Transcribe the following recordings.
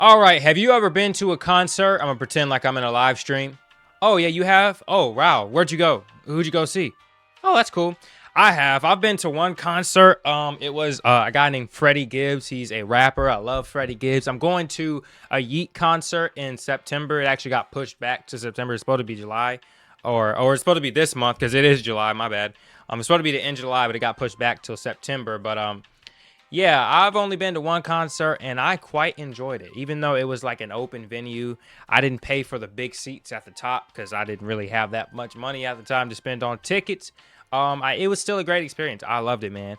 All right, have you ever been to a concert? I'm gonna pretend like I'm in a live stream. Oh yeah, you have? Oh wow, where'd you go? Who'd you go see? Oh, that's cool. I have. I've been to one concert. It was a guy named Freddie Gibbs. He's a rapper. I love Freddie Gibbs. I'm going to a Yeet concert in September. It actually got pushed back to September. It's supposed to be July, or it's supposed to be this month because it is July. My bad. It's supposed to be the end of July, but it got pushed back till September. But yeah, I've only been to one concert and I quite enjoyed it. Even though it was like an open venue, I didn't pay for the big seats at the top because I didn't really have that much money at the time to spend on tickets. It was still a great experience. I loved it, man.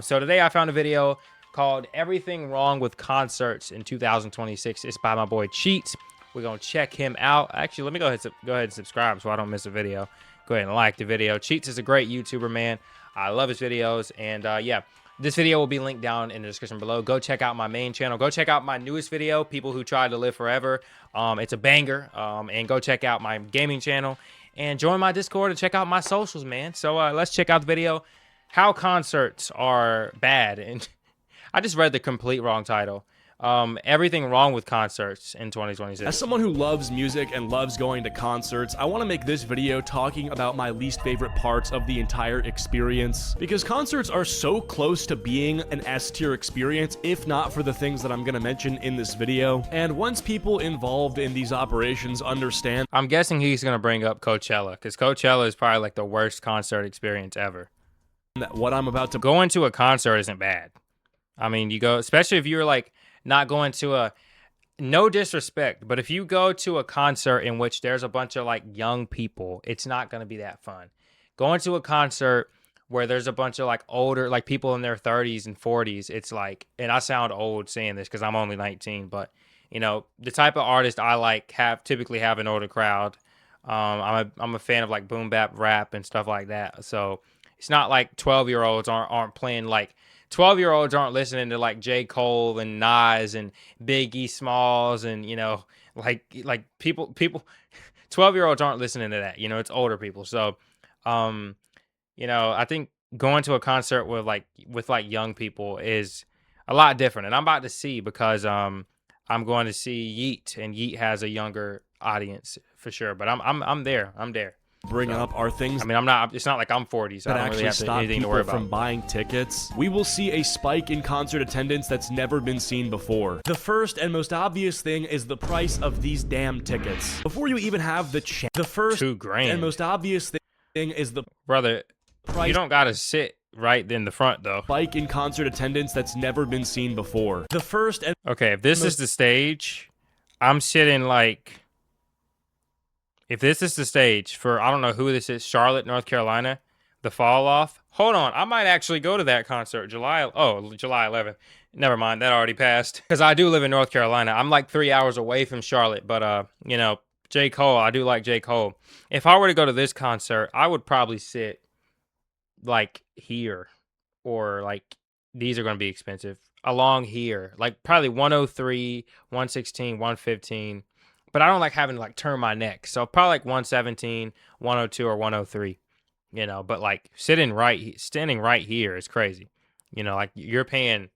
So today I found a video called Everything Wrong with Concerts in 2026. It's by my boy Cheats. We're going to check him out. Actually, let me go ahead and subscribe so I don't miss a video. Go ahead and like the video. Cheats is a great YouTuber, man. I love his videos. And yeah. This video will be linked down in the description below. Go check out my main channel. Go check out my newest video, People Who Tried to Live Forever. It's a banger. And go check out my gaming channel. And join my Discord and check out my socials, man. So let's check out the video. How concerts are bad. And I just read the complete wrong title. Everything wrong with concerts in 2026. As someone who loves music and loves going to concerts, I want to make this video talking about my least favorite parts of the entire experience, because concerts are so close to being an S-tier experience, if not for the things that I'm going to mention in this video. And once people involved in these operations understand, I'm guessing he's going to bring up Coachella, because Coachella is probably like the worst concert experience ever. that what I'm about to Going to a concert isn't bad. I mean, you go, especially if you're like not going to a, no disrespect, but if you go to a concert in which there's a bunch of like young people, it's not going to be that fun. Going to a concert where there's a bunch of like older, like people in their 30s and 40s, it's like, and I sound old saying this because I'm only 19, but you know, the type of artist I like typically have an older crowd. I'm a fan of like boom bap rap and stuff like that. So it's not like 12-year-olds aren't playing like 12-year-olds aren't listening to like J. Cole and Nas and Biggie Smalls and, you know, like people 12-year-olds aren't listening to that. You know, it's older people. So, you know, I think going to a concert with like young people is a lot different. And I'm about to see because I'm going to see Yeet, and Yeet has a younger audience for sure. But I'm there. I'm there. bring up are things I mean, I'm not. It's not like I'm 40, so I that don't actually really have stop anything to people worry about. from buying tickets. We will see a spike in concert attendance that's never been seen before. The first and most obvious thing is the price of these damn tickets. Before you even have the the first $2,000. and most obvious thing is the Brother, price you don't gotta sit right in the front though. spike in concert attendance that's never been seen before. The first and Okay, if this is the stage, I'm sitting like. If this is the stage for, I don't know who this is, Charlotte, North Carolina, the Fall Off. Hold on, I might actually go to that concert. July 11th. Never mind, that already passed. Because I do live in North Carolina. I'm like 3 hours away from Charlotte, but you know, J. Cole, I do like J. Cole. If I were to go to this concert, I would probably sit like here, or like these are going to be expensive. Along here, like probably 103, 116, 115. But I don't like having to like turn my neck. So probably like 117, 102, or 103. You know, but like standing right here is crazy. You know, like you're paying a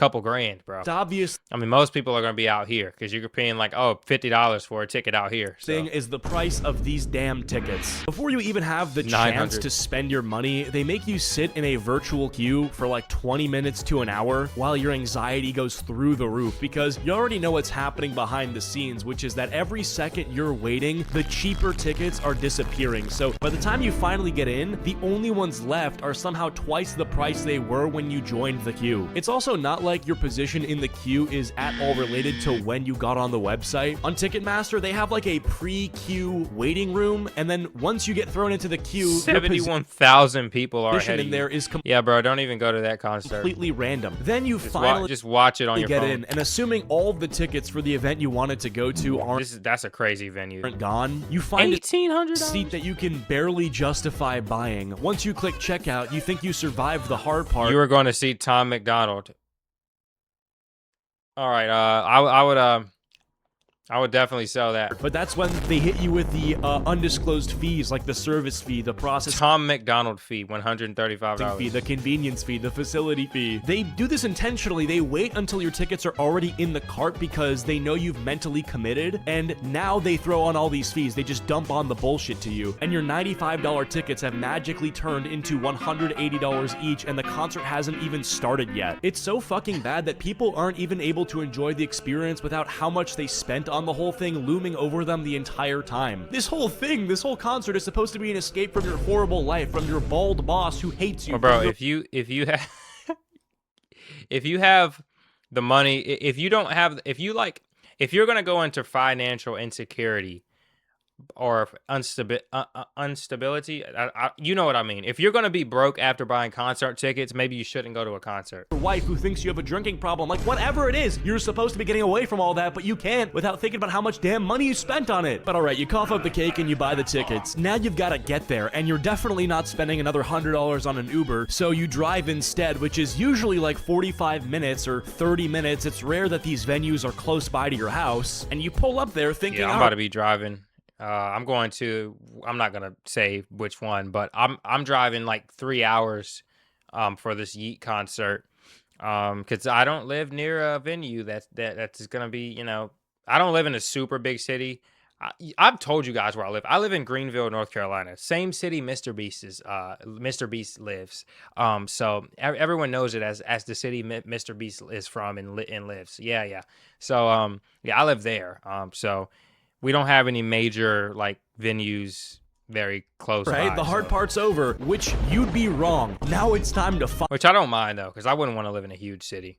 couple grand, bro. obvious I mean, most people are going to be out here because you're paying like, oh, $50 for a ticket out here. So. thing is the price of these damn tickets. Before you even have the chance 900. to spend your money, they make you sit in a virtual queue for like 20 minutes to an hour while your anxiety goes through the roof, because you already know what's happening behind the scenes, which is that every second you're waiting, the cheaper tickets are disappearing. So by the time you finally get in, the only ones left are somehow twice the price they were when you joined the queue. It's also not like your position in the queue is at all related to when you got on the website. On Ticketmaster, they have like a pre-queue waiting room, and then once you get thrown into the queue, your 71,000 people are position ahead of in you. there is Yeah, bro, don't even go to that concert. completely random. Then you Just, finally just watch it on your get phone. in, and assuming all of the tickets for the event you wanted to go to That's a crazy venue. aren't gone, you find a $1,800. seat that you can barely justify buying. Once you click checkout, you think you survived the hard part. You were going to see Tom McDonald. All right, I would I would definitely sell that. But that's when they hit you with the undisclosed fees, like the service fee, the process Tom McDonald fee, $135. fee, the convenience fee, the facility fee. They do this intentionally. They wait until your tickets are already in the cart because they know you've mentally committed, and now they throw on all these fees. They just dump on the bullshit to you, and your $95 tickets have magically turned into $180 each, and the concert hasn't even started yet. It's so fucking bad that people aren't even able to enjoy the experience without how much they spent on the whole thing looming over them the entire time. This whole concert is supposed to be an escape from your horrible life, from your bald boss who hates you. Well, bro, if you have if you have the money, if you don't have, if you're gonna go into financial insecurity or instability, you know what I mean. If you're gonna be broke after buying concert tickets, maybe you shouldn't go to a concert. Your wife who thinks you have a drinking problem, like whatever it is, you're supposed to be getting away from all that, but you can't without thinking about how much damn money you spent on it. But all right, you cough up the cake and you buy the tickets. Now you've got to get there, and you're definitely not spending another $100 on an Uber, so you drive instead, which is usually like 45 minutes or 30 minutes. It's rare that these venues are close by to your house, and you pull up there thinking, Yeah, I'm about to be driving. I'm not gonna say which one, but I'm driving like 3 hours for this Yeet concert because I don't live near a venue that's gonna be, you know, I don't live in a super big city. I've told you guys where I live. I live in Greenville, North Carolina, same city Mr. Beast lives. So everyone knows it as the city Mr. Beast is from and lives. Yeah. So yeah, I live there. So we don't have any major like venues very close right? by, The hard part's over, which you'd be wrong. Now it's time to which I don't mind though, because I wouldn't want to live in a huge city.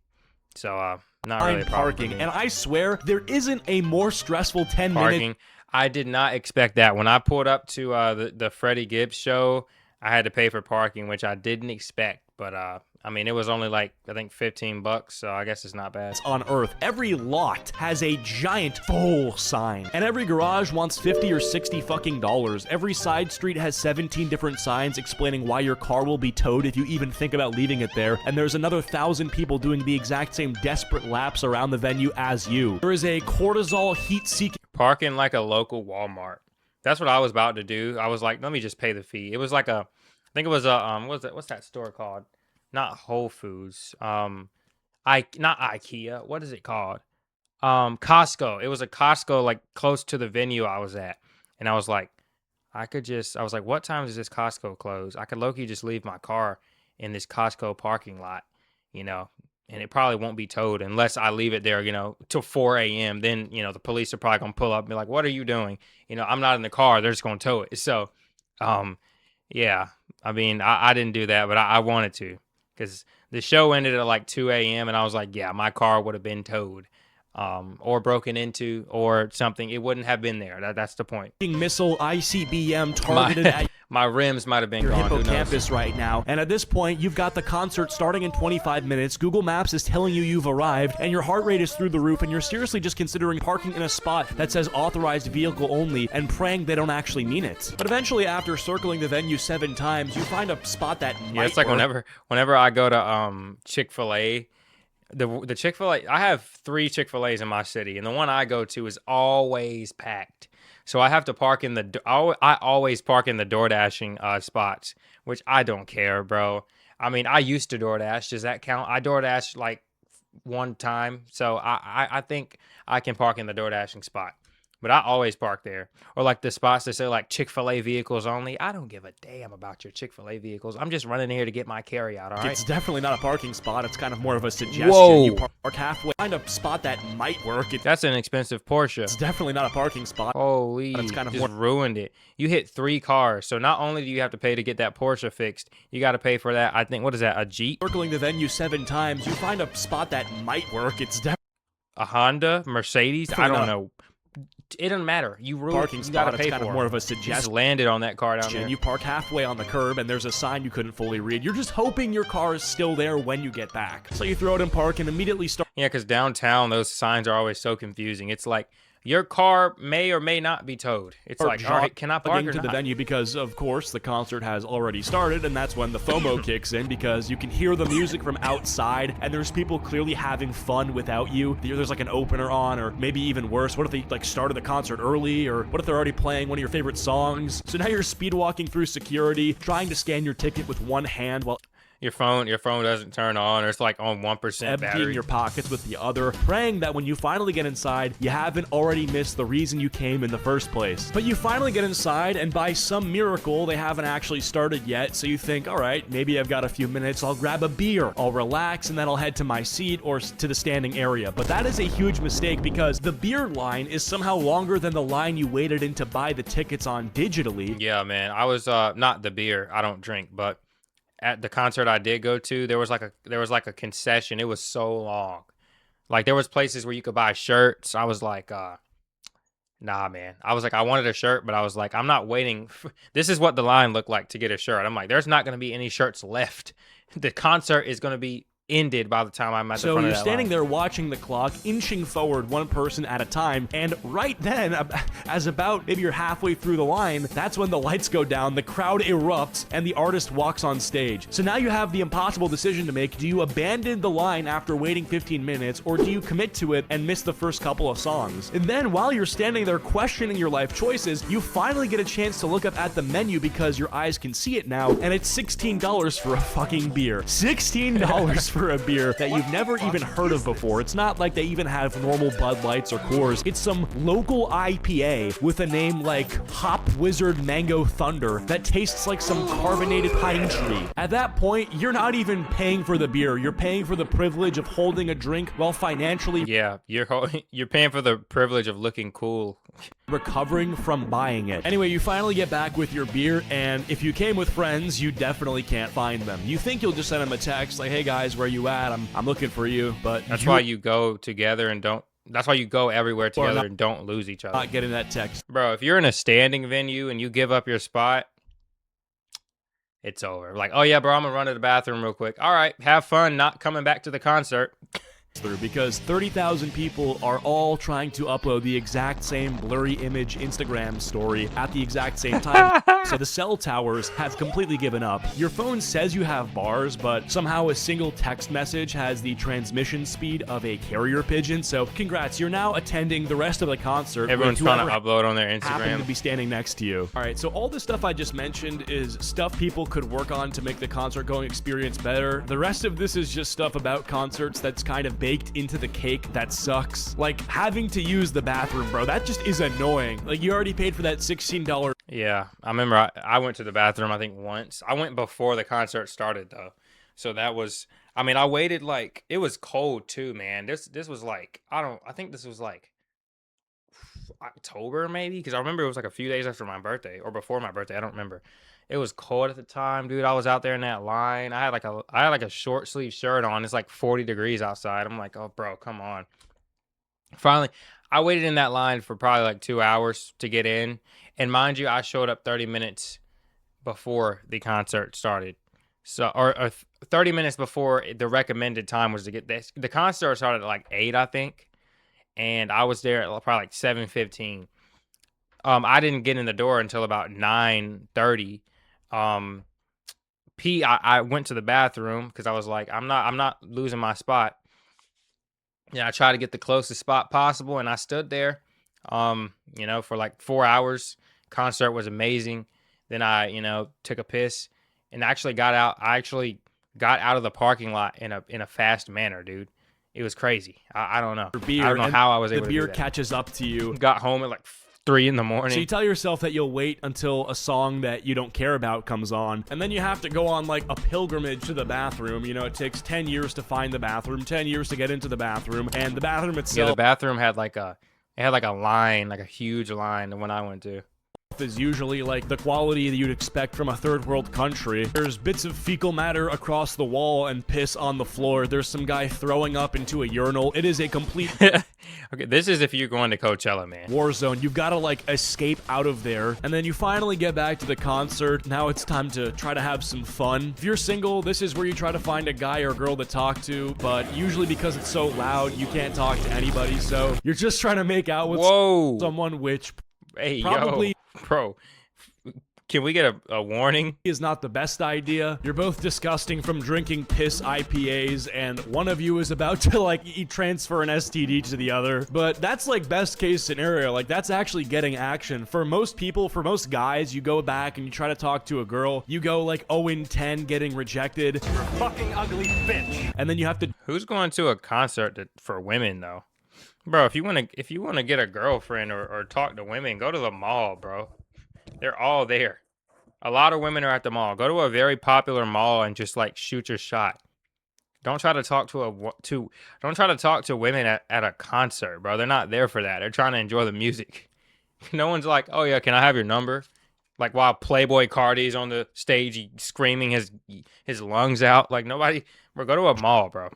So not really a problem parking. for me. And I swear there isn't a more stressful 10 Parking. minutes. I did not expect that. When I pulled up to the Freddie Gibbs show, I had to pay for parking, which I didn't expect. But I mean, it was only like, I think $15, so I guess it's not bad. On Earth, every lot has a giant full sign, and every garage wants 50 or 60 fucking dollars. Every side street has 17 different signs explaining why your car will be towed if you even think about leaving it there, and there's another 1,000 people doing the exact same desperate laps around the venue as you. There is a cortisol heat-seeking Parking like a local Walmart. That's what I was about to do. I was like, let me just pay the fee. It was like I think it was a what's that store called? Not Whole Foods. Not IKEA. What is it called? Costco. It was a Costco like close to the venue I was at. And I was like, I was like, what time does this Costco close? I could low-key just leave my car in this Costco parking lot, you know, and it probably won't be towed unless I leave it there, you know, till 4 a.m. Then, you know, the police are probably going to pull up and be like, what are you doing? You know, I'm not in the car. They're just going to tow it. So, yeah, I mean, I didn't do that, but I wanted to. Because the show ended at like 2 a.m. and I was like, yeah, my car would have been towed or broken into or something. It wouldn't have been there. That's the point. Missile ICBM targeted at my rims might have been your gone. hippocampus right now. And at this point, you've got the concert starting in 25 minutes. Google Maps is telling you you've arrived, and your heart rate is through the roof, and you're seriously just considering parking in a spot that says authorized vehicle only and praying they don't actually mean it. But eventually, after circling the venue 7 times, you find a spot that might it's like work. whenever I go to Chick-fil-A, the Chick-fil-A, I have 3 Chick-fil-A's in my city, and the one I go to is always packed. So I have to park in I always park in the DoorDashing spots, which I don't care, bro. I mean, I used to DoorDash. Does that count? I DoorDash like one time. So I think I can park in the DoorDashing spot. But I always park there. Or like the spots that say like Chick-fil-A vehicles only. I don't give a damn about your Chick-fil-A vehicles. I'm just running here to get my carry out, all right? It's definitely not a parking spot. It's kind of more of a suggestion. Whoa. You park halfway. Find a spot that might work. That's an expensive Porsche. It's definitely not a parking spot. Holy, It's kind of just ruined it. You hit 3 cars. So not only do you have to pay to get that Porsche fixed, you got to pay for that. I think, what is that, a Jeep? Circling the venue 7 times, you find a spot that might work. It's definitely A Honda? Mercedes? I not don't know. It doesn't matter. You parking you spot. gotta pay It's kind for of it. more of a You just suggestion. landed on that car down there. You park halfway on the curb, and there's a sign you couldn't fully read. You're just hoping your car is still there when you get back. So you throw it in park and immediately start. Yeah, because downtown, those signs are always so confusing. It's like your car may or may not be towed. It's like, all right, can I park or to the not? venue because, of course, the concert has already started, and that's when the FOMO kicks in because you can hear the music from outside, and there's people clearly having fun without you. There's like an opener on, or maybe even worse, what if they like started the concert early, or what if they're already playing one of your favorite songs? So now you're speed walking through security, trying to scan your ticket with one hand while Your phone doesn't turn on, or it's like on 1% emptying battery. your pockets with the other, praying that when you finally get inside, you haven't already missed the reason you came in the first place. But you finally get inside, and by some miracle, they haven't actually started yet, so you think, all right, maybe I've got a few minutes, I'll grab a beer, I'll relax, and then I'll head to my seat or to the standing area. But that is a huge mistake because the beer line is somehow longer than the line you waited in to buy the tickets on digitally. Yeah, man. I was not the beer. I don't drink, but at the concert I did go to, there was like a concession. It was so long. Like there was places where you could buy shirts. I was like, nah, man. I was like, I wanted a shirt, but I was like, I'm not waiting. This is what the line looked like to get a shirt. I'm like, there's not going to be any shirts left. The concert is going to be ended by the time I'm at the front of that line. So you're standing there watching the clock, inching forward one person at a time, and right then, as about maybe you're halfway through the line, that's when the lights go down, the crowd erupts, and the artist walks on stage. So now you have the impossible decision to make. Do you abandon the line after waiting 15 minutes, or do you commit to it and miss the first couple of songs? And then while you're standing there questioning your life choices, you finally get a chance to look up at the menu because your eyes can see it now, and it's $16 for a fucking beer. $16 for a beer that you've never even heard of before. It's not like they even have normal Bud Lights or Coors. It's some local IPA with a name like Hop Wizard Mango Thunder that tastes like some carbonated pine tree. At that point, you're not even paying for the beer. You're paying for the privilege of holding a drink while financially Yeah, you're paying for the privilege of looking cool. recovering from buying it. Anyway, you finally get back with your beer, and if you came with friends, you definitely can't find them. You think you'll just send them a text like, hey guys, where you at? I'm looking for you, but That's why you go together and don't. That's why you go everywhere together and don't lose each other. not getting that text. Bro, if you're in a standing venue and you give up your spot, it's over. Like, oh yeah, bro, I'm gonna run to the bathroom real quick. All right, have fun not coming back to the concert. Through because 30,000 people are all trying to upload the exact same blurry image Instagram story at the exact same time. So the cell towers have completely given up. Your phone says you have bars, but somehow a single text message has the transmission speed of a carrier pigeon. So congrats, you're now attending the rest of the concert. Everyone's trying to upload on their happen to Instagram. be standing next to you. All right, so all the stuff I just mentioned is stuff people could work on to make the concert going experience better. The rest of this is just stuff about concerts that's kind of baked into the cake that sucks. Like having to use the bathroom, bro, that just is annoying. Like you already paid for that $16. Yeah, I remember I went to the bathroom I think once. I went before the concert started though. So that was, I mean, I waited like, it was cold too, man. This was like, I think this was like October maybe, because I remember it was like a few days after my birthday or before my birthday. I don't remember. It was cold at the time, dude. I was out there in that line. I had like a short sleeve shirt on. It's like 40 degrees outside. I'm like, oh, bro, come on. Finally, I waited in that line for probably like 2 hours to get in. And mind you, I showed up 30 minutes before the concert started. So, or 30 minutes before the recommended time was to get this. The concert started at like 8, I think. And I was there at probably like 7:15. I didn't get in the door until about 9:30. I went to the bathroom because I was like, I'm not losing my spot. Yeah, I tried to get the closest spot possible, and I stood there, for like 4 hours. Concert was amazing. Then I, took a piss and actually got out. I actually got out of the parking lot in a fast manner, dude. It was crazy. I don't know. I don't know how I was able to do that. The beer catches up to you. Got home at like 3 in the morning. So you tell yourself that you'll wait until a song that you don't care about comes on, and then you have to go on like a pilgrimage to the bathroom. It takes 10 years to find the bathroom, 10 years to get into the bathroom, and the bathroom itself. Yeah, the bathroom had like a line, like a huge line, the one I went to. stuff is usually like the quality that you'd expect from a third world country. There's bits of fecal matter across the wall and piss on the floor. There's some guy throwing up into a urinal. It is a complete Okay, this is if you're going to Coachella, man. war zone. You've got to like escape out of there, and then you finally get back to the concert. Now it's time to try to have some fun. If you're single, this is where you try to find a guy or girl to talk to, but usually because it's so loud, you can't talk to anybody, so you're just trying to make out with someone, which Hey, probably yo, bro. Can we get a warning? is not the best idea. You're both disgusting from drinking piss IPAs, and one of you is about to like transfer an STD to the other. But that's like best case scenario. Like that's actually getting action. For most people, for most guys, you go back and you try to talk to a girl. You go like 0-10 getting rejected. You're a fucking ugly bitch. And then you have to Who's going to a concert for women though? Bro, if you wanna get a girlfriend or talk to women, go to the mall, bro. They're all there. A lot of women are at the mall. Go to a very popular mall and just like shoot your shot. Don't try to talk don't try to talk to women at a concert, bro. They're not there for that. They're trying to enjoy the music. No one's like, "Oh yeah, can I have your number?" Like while Playboy Cardi's on the stage screaming his lungs out. Like nobody, bro, go to a mall, bro.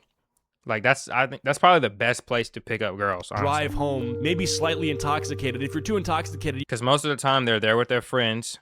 Like I think that's probably the best place to pick up girls, honestly. drive home, maybe slightly intoxicated. If you're too intoxicated, Because most of the time they're there with their friends.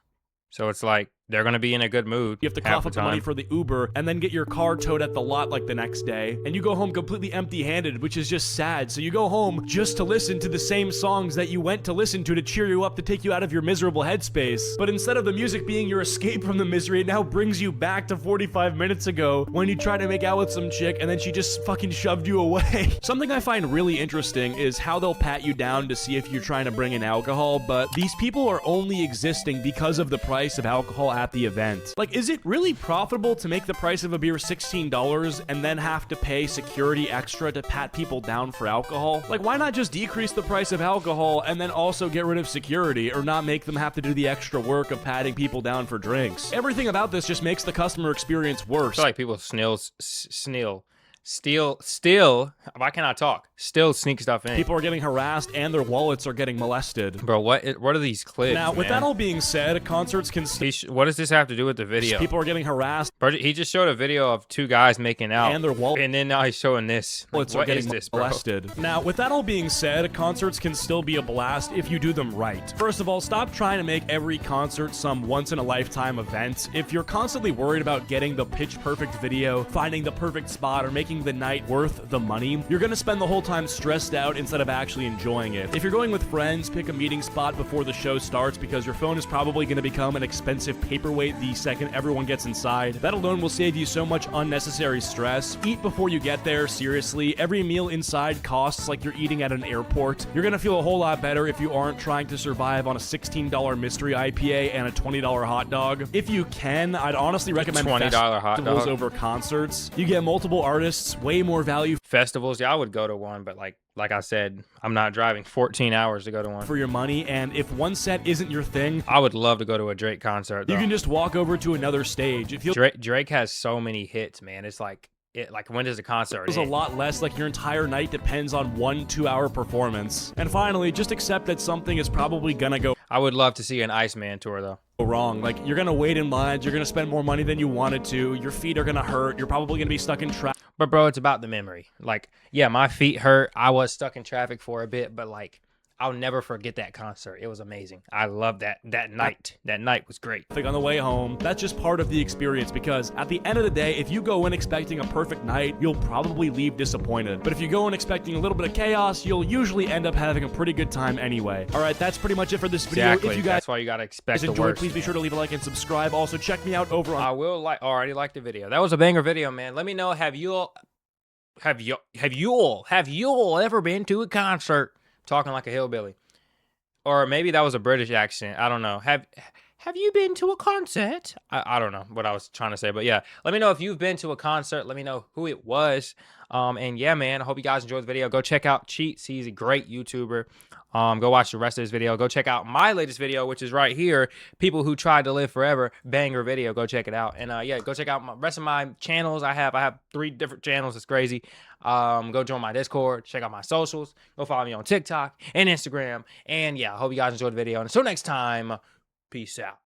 So it's like they're going to be in a good mood. you have to half cough up the money time. for the Uber and then get your car towed at the lot like the next day. And you go home completely empty-handed, which is just sad. So you go home just to listen to the same songs that you went to listen to cheer you up, to take you out of your miserable headspace. But instead of the music being your escape from the misery, it now brings you back to 45 minutes ago when you tried to make out with some chick and then she just fucking shoved you away. Something I find really interesting is how they'll pat you down to see if you're trying to bring in alcohol, but these people are only existing because of the price of alcohol at the event. Like, is it really profitable to make the price of a beer $16 and then have to pay security extra to pat people down for alcohol? Like, why not just decrease the price of alcohol and then also get rid of security, or not make them have to do the extra work of patting people down for drinks? Everything about this just makes the customer experience I worse. feel like people why can't I talk? Still sneak stuff in. People are getting harassed and their wallets are getting molested. Bro, what are these clips, Now, with man? that all being said, concerts can What does this have to do with the video? people are getting harassed Bro, he just showed a video of two guys making out. and their wallets And then now he's showing this. Like, are what getting is this, bro? molested. Now, with that all being said, concerts can still be a blast if you do them right. First of all, stop trying to make every concert some once-in-a-lifetime event. If you're constantly worried about getting the pitch-perfect video, finding the perfect spot, or making the night worth the money, you're gonna spend the whole time stressed out instead of actually enjoying it. If you're going with friends, pick a meeting spot before the show starts, because your phone is probably gonna become an expensive paperweight the second everyone gets inside. That alone will save you so much unnecessary stress. Eat before you get there, seriously. Every meal inside costs like you're eating at an airport. You're gonna feel a whole lot better if you aren't trying to survive on a $16 mystery IPA and a $20 hot dog. If you can, I'd honestly recommend $20 hot festivals dog. over concerts. You get multiple artists, way more value Festivals, yeah, I would go to one, but like I said, I'm not driving 14 hours to go to one. for your money, and if one set isn't your thing, I would love to go to a Drake concert, though. you can just walk over to another stage. If you Drake has so many hits, man. It's like when does the concert feels a end? lot less like your entire night depends on 1 2-hour performance. And finally, just accept that something is probably gonna go I would love to see an Iceman tour, though. wrong. Like, you're gonna wait in lines, you're gonna spend more money than you wanted to, your feet are gonna hurt, you're probably gonna be stuck in traffic. But bro, it's about the memory. Like, yeah, my feet hurt. I was stuck in traffic for a bit, but like, I'll never forget that concert. It was amazing. I love that night. That night was great. On the way home. That's just part of the experience, because at the end of the day, if you go in expecting a perfect night, you'll probably leave disappointed. But if you go in expecting a little bit of chaos, you'll usually end up having a pretty good time anyway. All right, that's pretty much it for this video. Exactly. If you guys That's why you gotta expect the enjoyed, worst. please be sure to leave a like and subscribe. Also, check me out over on I will already like the video. That was a banger video, man. Let me know, have you all ever been to a concert? Talking like a hillbilly. Or maybe that was a British accent. I don't know. Have you been to a concert? I don't know what I was trying to say, but yeah. Let me know if you've been to a concert. Let me know who it was. And yeah, man, I hope you guys enjoyed the video. Go check out Cheats. He's a great YouTuber. Go watch the rest of his video. Go check out my latest video, which is right here. People Who Tried to Live Forever. Banger video. Go check it out. And yeah, go check out the rest of my channels. I have 3 different channels. It's crazy. Go join my Discord. Check out my socials. Go follow me on TikTok and Instagram. And yeah, I hope you guys enjoyed the video. And until next time, Peace out.